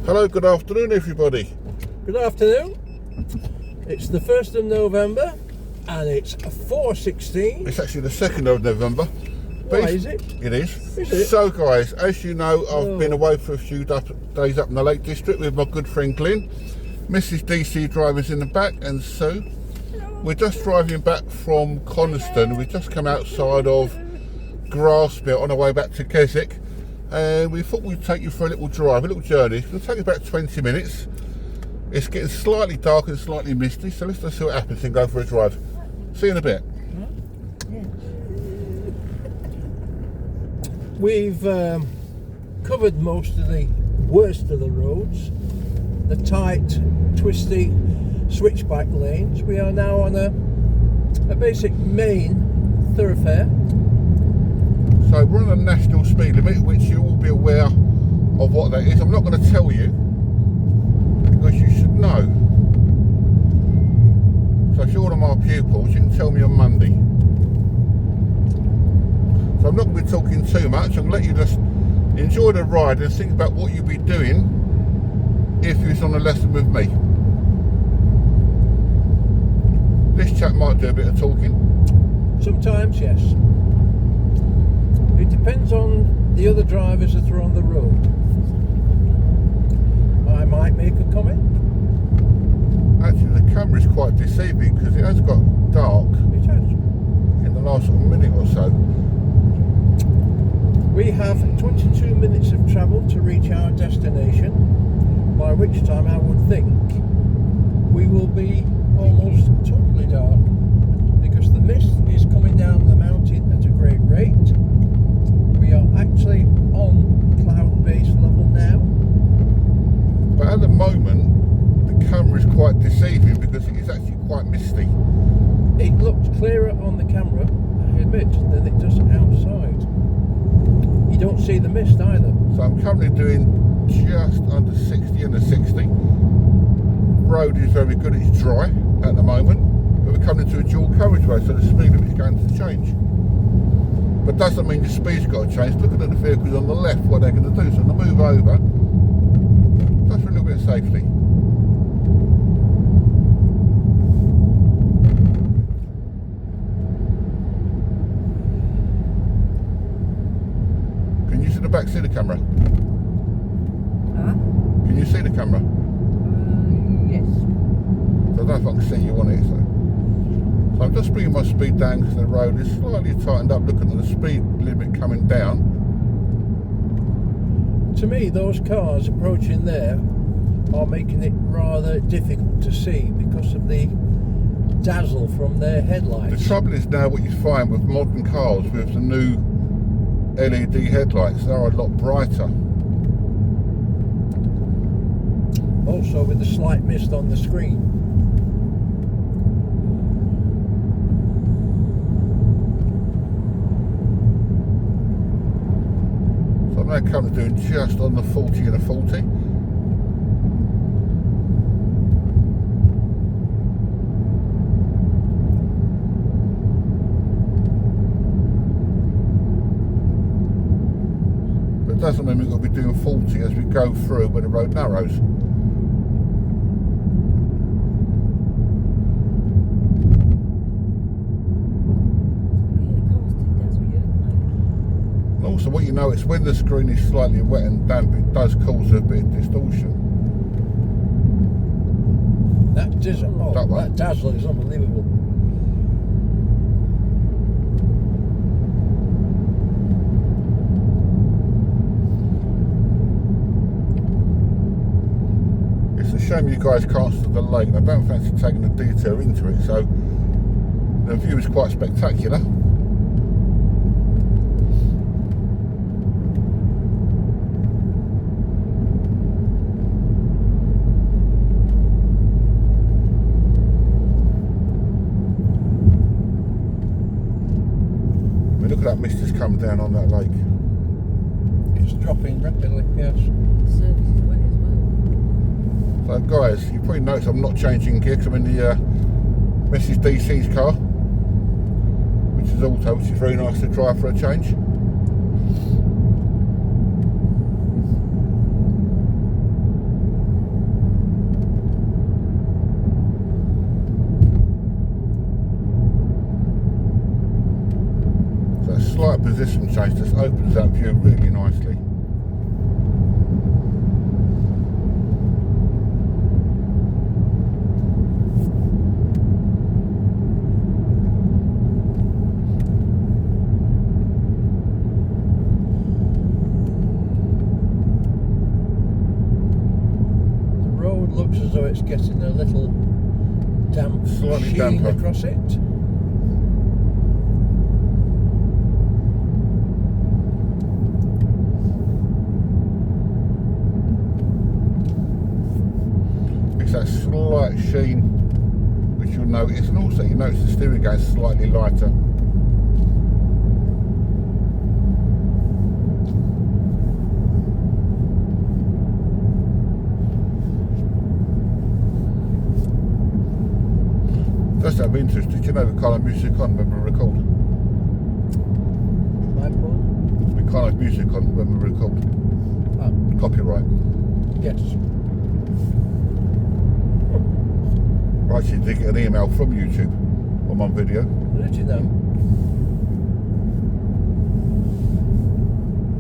Hello, good afternoon everybody. Good afternoon. It's the 1st of November and it's 4:16. It's actually the 2nd of November. Why is it? It is. Is it? So guys, as you know, I've been away for a few days up in the Lake District with my good friend Glyn. Mrs. DC driver's in the back and Sue. We're just driving back from Coniston. We've just come outside of Grasmere on our way back to Keswick. And we thought we'd take you for a little drive, a little journey. It's going to take about 20 minutes. It's getting slightly dark and slightly misty, so let's just see what happens and go for a drive. See you in a bit. We've covered most of the worst of the roads, the tight, twisty switchback lanes. We are now on a basic main thoroughfare. So we're on a national speed limit, which you will be aware of what that is. I'm not going to tell you, because you should know. So if you're one of my pupils, you can tell me on Monday. So I'm not going to be talking too much. I'm going to let you just enjoy the ride and think about what you'd be doing if you was on a lesson with me. This chap might do a bit of talking. Sometimes, yes. It depends on the other drivers that are on the road. I might make a comment. Actually, the camera is quite deceiving because it has got dark It has. in the last minute or so. We have 22 minutes of travel to reach our destination, by which time I would think we will be almost totally dark, because the mist is coming down the mountain at a great rate. We are actually on cloud base level now. But at the moment, the camera is quite deceiving because it is actually quite misty. It looks clearer on the camera, I admit, than it does outside. You don't see the mist either. So I'm currently doing just under 60 and a 60. Road is very good, it's dry at the moment, but we're coming to a dual carriageway, so the speed limit is going to change. But doesn't mean the speed's got to change. Looking at the vehicles on the left, what they're going to do. So I'm going to move over, just for a little bit of safety. Can you see the back, see the camera? Huh? Can you see the camera? Yes. So I don't know if I can see you on it. So I'm just bringing my speed down because the road is slightly tightened up, looking at the speed limit coming down. To me, those cars approaching there are making it rather difficult to see because of the dazzle from their headlights. The trouble is now what you find with modern cars with the new LED headlights, they are a lot brighter. Also with the slight mist on the screen. So I'm now currently doing just on the 40 and a 40. But it doesn't mean we've got to be doing 40 as we go through where the road narrows. Also, what you notice when the screen is slightly wet and damp, it does cause a bit of distortion. That dazzle is unbelievable. It's a shame you guys can't see the lake. I don't fancy taking a detour into it, so the view is quite spectacular. Look at that mist that's come down on that lake. It's dropping rapidly, yes. The surface is wet as well. So guys, you probably noticed I'm not changing gear because I'm in the Mrs. DC's car, which is auto, which is very nice to drive for a change. slight position change just opens that view really nicely. Looks as though it's getting a little damp Slightly sheen damper. across it. It's that slight sheen which you'll notice, and also you notice the steering goes slightly lighter. Just out of interest, did you know we can't have music on when we record? My fault? We can't have music on when we record. Copyright. Yes. I actually did get an email from YouTube on my video. Did you know?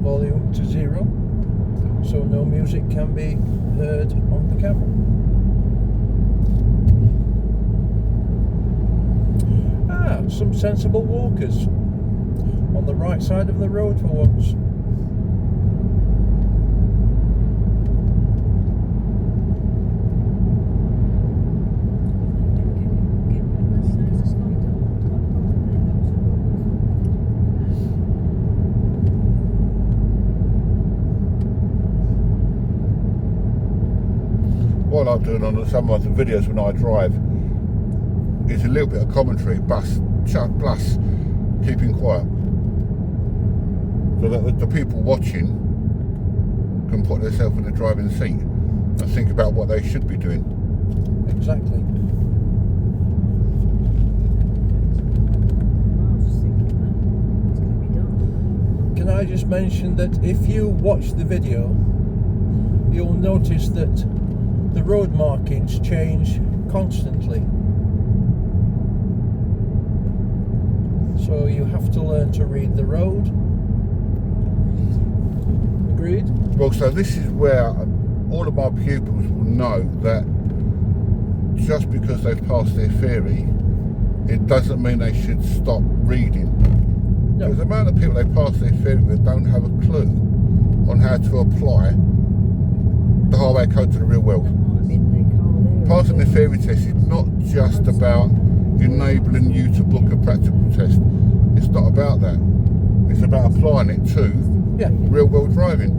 Volume to 0, so no music can be heard on the camera. Some sensible walkers on the right side of the road for once. What I'm doing on some of the videos when I drive is a little bit of commentary, plus keeping quiet, so that the people watching can put themselves in the driving seat and think about what they should be doing. Exactly. Can I just mention that if you watch the video, you'll notice that the road markings change constantly. So you have to learn to read the road. Agreed? Well, so this is where all of my pupils will know that just because they've passed their theory, it doesn't mean they should stop reading. No. Because the amount of people they pass their theory with don't have a clue on how to apply the highway code to the real world. Passing the theory test is not just about enabling you to book a practical test. It's not about that. It's about applying it to real world driving.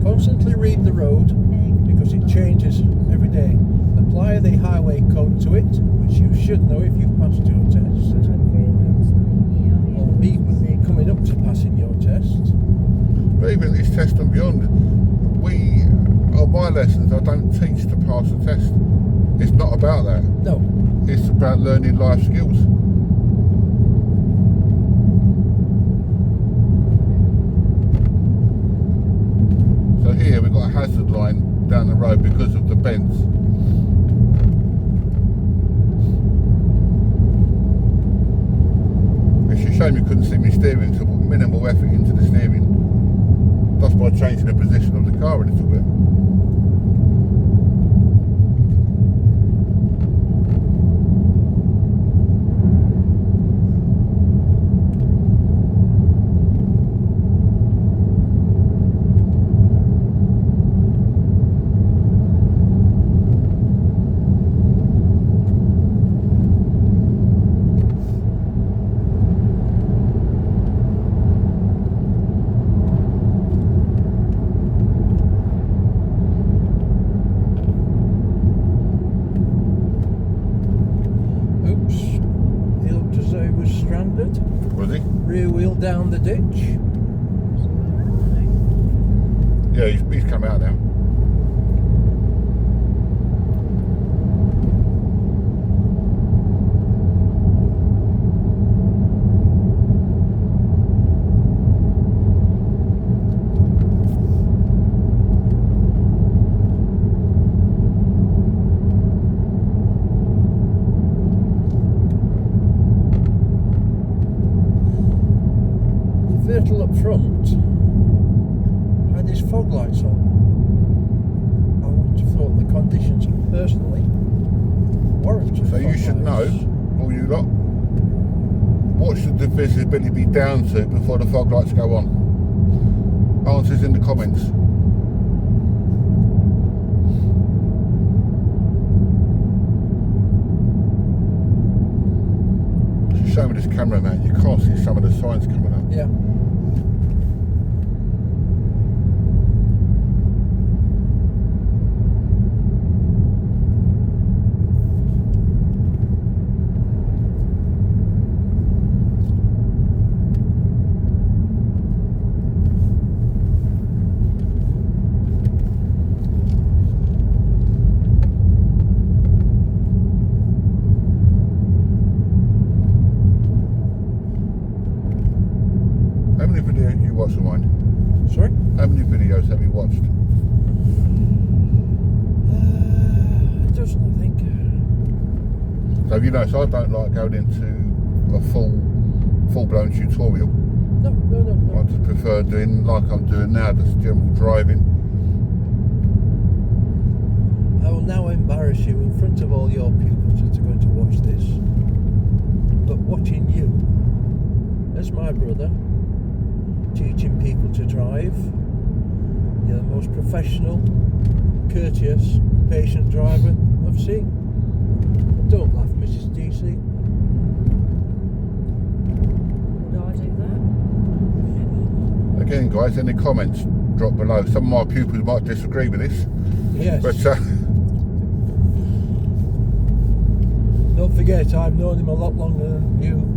Constantly read the road because it changes every day. Apply the highway code to it, which you should know if you've passed your test, or be coming up to passing your test. But even this test and beyond, on my lessons, I don't teach to pass a test. It's not about that. No. It's about learning life skills. So here we've got a hazard line down the road because of the bends. It's a shame you couldn't see me steering, so I put minimal effort into the steering. That's by changing the position of the car a little bit. Rear wheel down the ditch. Yeah, he's come out now. fog lights on. I wouldn't have thought the conditions personally warranted So you fog should know, lights. all you lot, what should the visibility be down to before the fog lights go on? Answers in the comments. It's a shame with this camera, man. You can't see some of the signs coming up. Yeah. How many videos you watched of mine? Sorry? How many videos have you watched? A dozen, I think. So you know, so I don't like going into a full-blown tutorial. No. I just prefer doing like I'm doing now, just general driving. I will now embarrass you in front of all your pupils that are going to watch this. But watching you, as my brother, teaching people to drive, you're the most professional, courteous, patient driver I've seen. Don't laugh, Mrs. DC. Would I do that? Again, guys, any comments drop below. Some of my pupils might disagree with this, Yes. but Don't forget, I've known him a lot longer than you.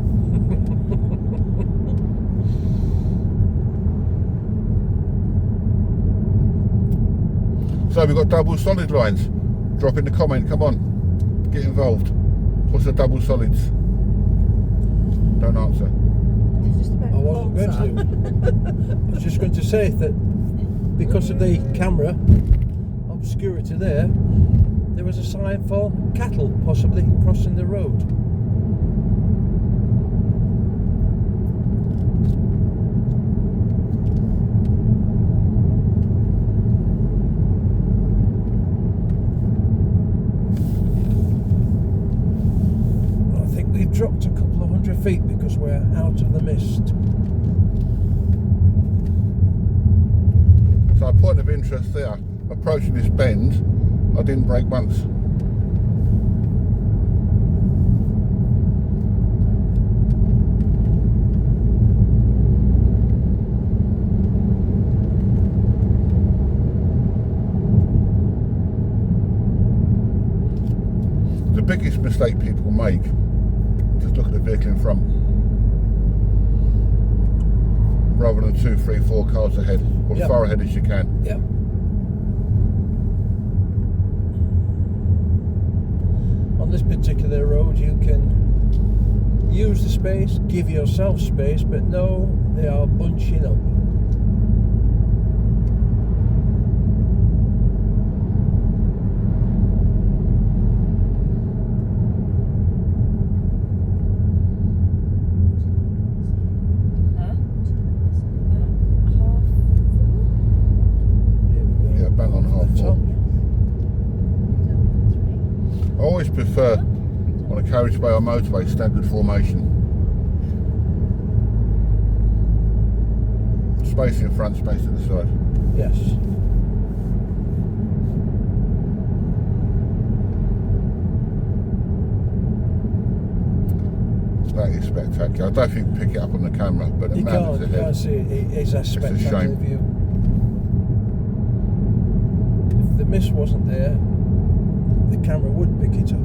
so we've got double solid lines. Drop in the comment, come on, get involved. What's the double solids? Don't answer. It's just about I wasn't going to. I was just going to say that because of the camera obscurity there was a sign for cattle possibly crossing the road. I think we've dropped a couple of 100 feet because we're out of the mist. So a point of interest there, approaching this bend, I didn't brake once. The biggest mistake people make, just look at the vehicle in front, rather than 2, 3, 4 cars ahead, or Yep. far ahead as you can. Yeah. On this particular road you can use the space, give yourself space, but no, they are bunching up. Huh? Half Here we go. Yeah, bang on half The full. top. I always prefer on a carriageway or motorway standard formation. Space in front, space at the side. Yes. That is spectacular. I don't think you can pick it up on the camera, but the You mountains can't ahead. see it. It is a a spectacular shame. view. If the mist wasn't there, the camera would pick it up.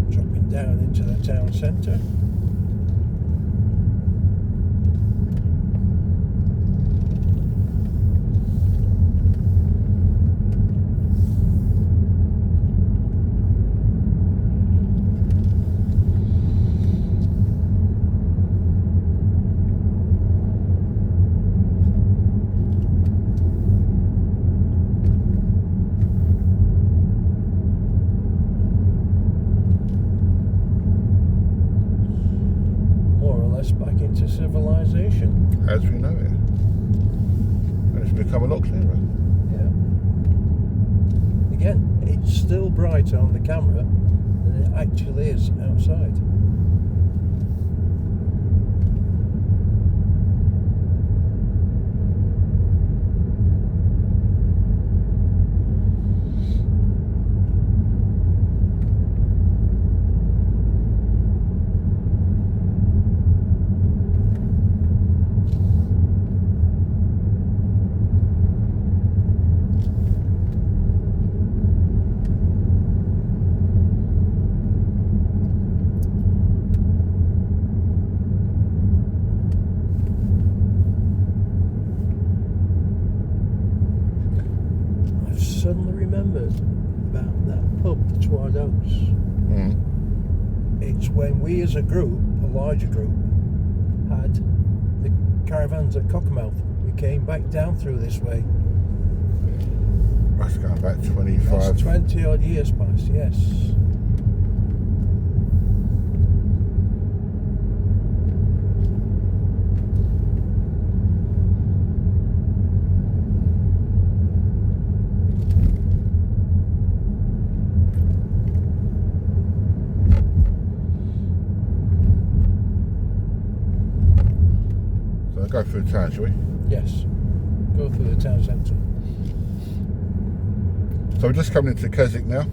Dropping down into the town centre. back into civilization. as we know it. And it's become a lot clearer. Yeah. Again, it's still brighter on the camera than it actually is outside. Suddenly remembered about that pub, the Tward Oaks. It's when we as a group, a larger group, had the caravans at Cockermouth. We came back down through this way. That's going back 25. That's 20 odd years past, yes. So go through town, shall we? Yes. Go through the town centre. So we're just coming into Keswick now.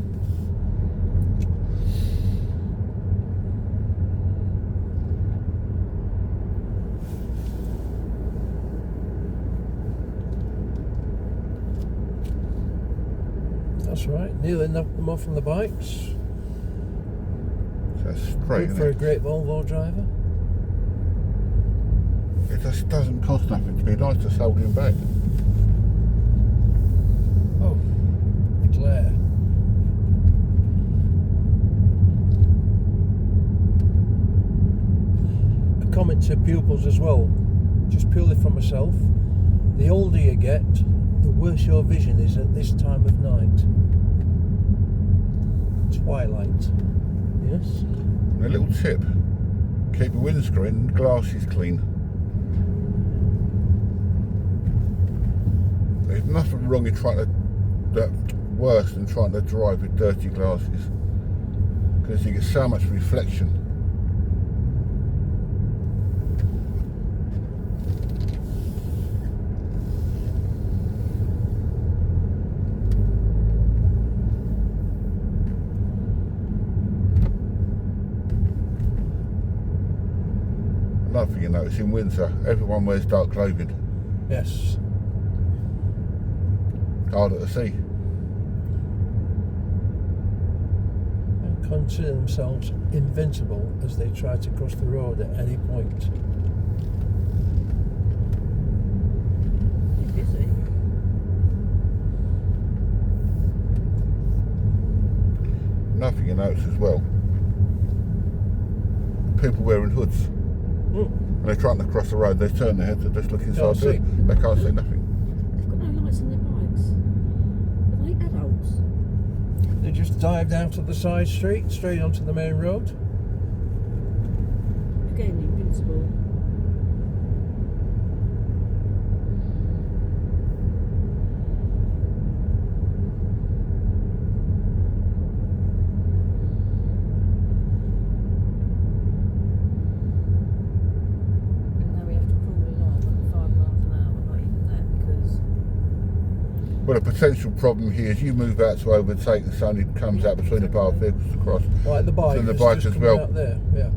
That's right. Nearly knocked them off from the bikes. So it's straight, Good for a isn't it? great Volvo driver. It just doesn't cost nothing to be nice to hold him back. Oh, the glare. A comment to pupils as well, just purely for myself. The older you get, the worse your vision is at this time of night. Twilight. Yes? And a little tip, keep your windscreen and glasses clean. There's nothing wrong in worse than trying to drive with dirty glasses, because you get so much reflection. Another thing you notice in winter, everyone wears dark clothing. Yes. Harder to see. And consider themselves invincible as they try to cross the road at any point. Busy. Another thing you notice as well, people wearing hoods. And they're trying to cross the road, they turn their heads, they're just looking Can't inside. see. They can't see nothing. They've got no lights on their bikes. Are they adults? They just dive down to the side street, straight onto the main road. Again, invincible. And now we have to crawl along at 5 miles an hour, not even that, because Well, a potential problem here is you move out to overtake and somebody comes out between the bar vehicles to cross. Like the bike. So the it's bike just as coming well. Out there. Yeah.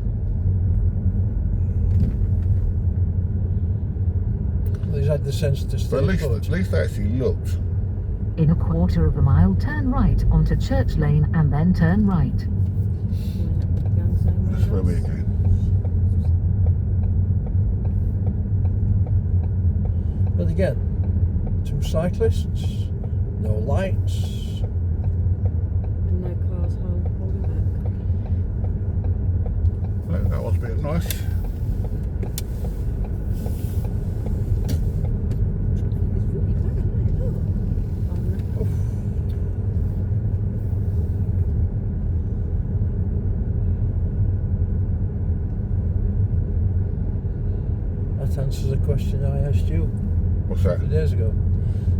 Well, he's had the sense to stay But at put. least they actually looked. In a quarter of a mile, turn right onto Church Lane and then turn right. you happen to be going the same way That's as where we're us. going. But again, two cyclists, no lights. And no cars holding back. Look, that was a bit nice. It's really bad, isn't it? Look. Oh, no. That answers a question I asked you What's that? 2 days ago.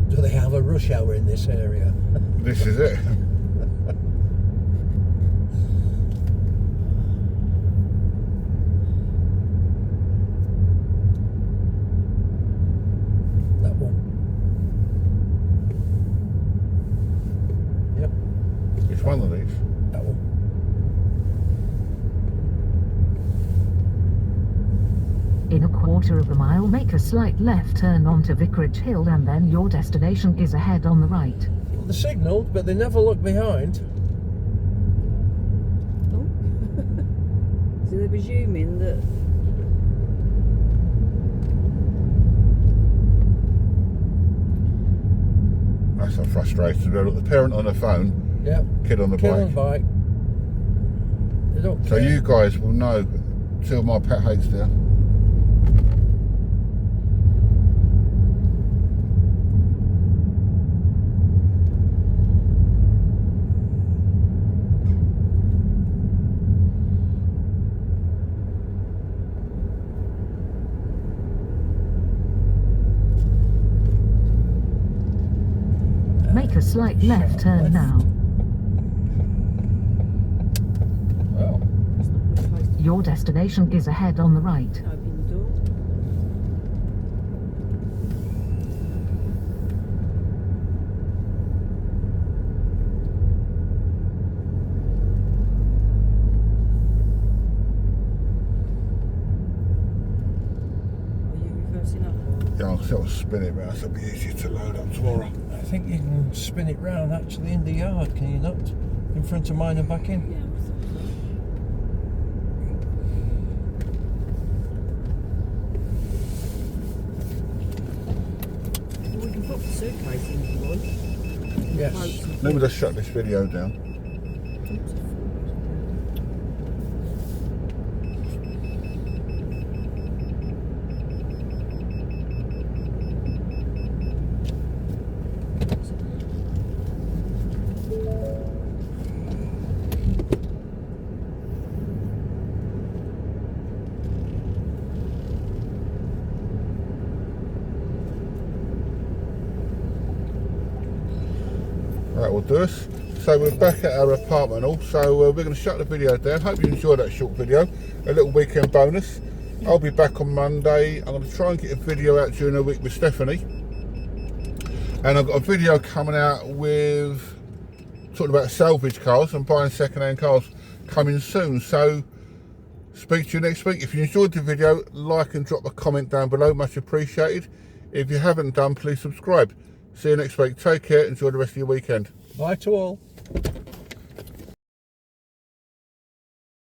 Do they have a rush hour in this area? This is it. That one. Yep, Which one of these? that one. In a quarter of a mile, make a slight left turn onto Vicarage Hill and then your destination is ahead on the right. Well, they signalled, but they never looked behind. Oh. So they're presuming that. That's a frustration. Look, the parent on the phone, Yep. kid on the Kid on bike. the bike. They don't So care. you guys will know. Two of my pet hates there. Make a slight left turn now. Well, It's not supposed to Your destination is ahead on the right. open the door. Are you reversing up? Yeah, I'll sort of spin it round so it'll be easier to load up tomorrow. I think you can spin it round actually in the yard, can you not? In front of mine and back in. Yeah, I thought so. Well, we can put the suitcase in if you want. Yes. Floats and Let me just shut this video down. things. That will do us. So we're back at our apartment all. So we're going to shut the video down. Hope you enjoyed that short video. A little weekend bonus. I'll be back on Monday. I'm going to try and get a video out during the week with Stephanie. And I've got a video coming out with talking about salvage cars and buying second-hand cars coming soon. So speak to you next week. If you enjoyed the video, like and drop a comment down below. Much appreciated. If you haven't done, please subscribe. See you next week. Take care. Enjoy the rest of your weekend. Bye to all.